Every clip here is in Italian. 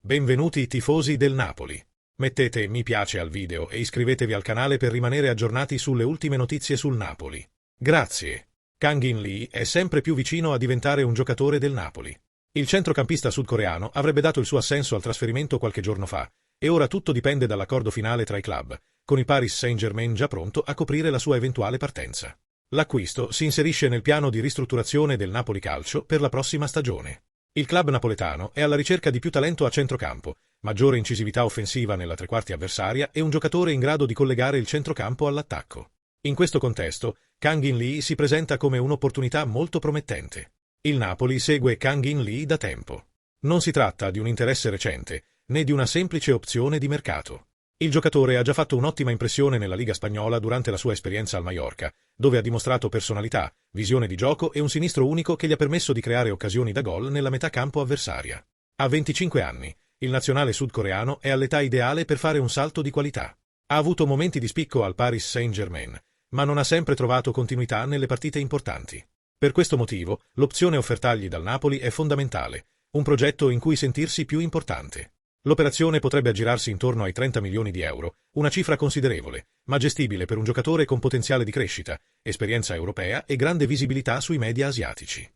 Benvenuti tifosi del Napoli. Mettete mi piace al video e iscrivetevi al canale per rimanere aggiornati sulle ultime notizie sul Napoli. Grazie. Kang In Lee è sempre più vicino a diventare un giocatore del Napoli. Il centrocampista sudcoreano avrebbe dato il suo assenso al trasferimento qualche giorno fa, e ora tutto dipende dall'accordo finale tra i club, con il Paris Saint-Germain già pronto a coprire la sua eventuale partenza. L'acquisto si inserisce nel piano di ristrutturazione del Napoli Calcio per la prossima stagione. Il club napoletano è alla ricerca di più talento a centrocampo, maggiore incisività offensiva nella tre quarti avversaria e un giocatore in grado di collegare il centrocampo all'attacco. In questo contesto, Kang In Lee si presenta come un'opportunità molto promettente. Il Napoli segue Kang In Lee da tempo. Non si tratta di un interesse recente, né di una semplice opzione di mercato. Il giocatore ha già fatto un'ottima impressione nella Liga spagnola durante la sua esperienza al Mallorca, dove ha dimostrato personalità, visione di gioco e un sinistro unico che gli ha permesso di creare occasioni da gol nella metà campo avversaria. A 25 anni, il nazionale sudcoreano è all'età ideale per fare un salto di qualità. Ha avuto momenti di spicco al Paris Saint-Germain, ma non ha sempre trovato continuità nelle partite importanti. Per questo motivo, l'opzione offertagli dal Napoli è fondamentale, un progetto in cui sentirsi più importante. L'operazione potrebbe aggirarsi intorno ai 30 milioni di euro, una cifra considerevole, ma gestibile per un giocatore con potenziale di crescita, esperienza europea e grande visibilità sui media asiatici.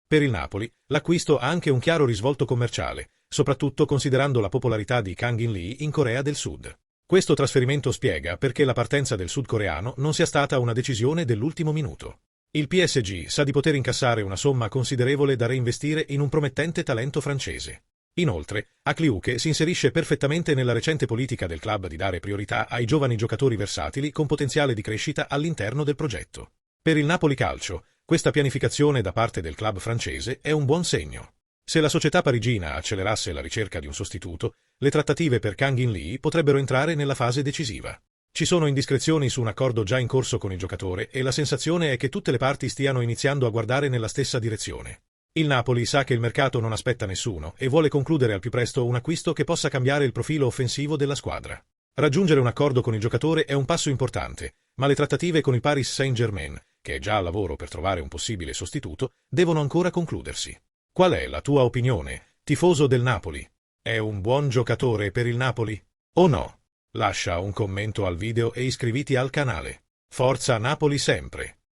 Per il Napoli, l'acquisto ha anche un chiaro risvolto commerciale, soprattutto considerando la popolarità di Kang In Lee in Corea del Sud. Questo trasferimento spiega perché la partenza del sudcoreano non sia stata una decisione dell'ultimo minuto. Il PSG sa di poter incassare una somma considerevole da reinvestire in un promettente talento francese. Inoltre, Akliuke si inserisce perfettamente nella recente politica del club di dare priorità ai giovani giocatori versatili con potenziale di crescita all'interno del progetto. Per il Napoli Calcio, questa pianificazione da parte del club francese è un buon segno. Se la società parigina accelerasse la ricerca di un sostituto, le trattative per Kang In Lee potrebbero entrare nella fase decisiva. Ci sono indiscrezioni su un accordo già in corso con il giocatore e la sensazione è che tutte le parti stiano iniziando a guardare nella stessa direzione. Il Napoli sa che il mercato non aspetta nessuno e vuole concludere al più presto un acquisto che possa cambiare il profilo offensivo della squadra. Raggiungere un accordo con il giocatore è un passo importante, ma le trattative con il Paris Saint-Germain, che è già al lavoro per trovare un possibile sostituto, devono ancora concludersi. Qual è la tua opinione, tifoso del Napoli? È un buon giocatore per il Napoli? O no? Lascia un commento al video e iscriviti al canale. Forza Napoli sempre!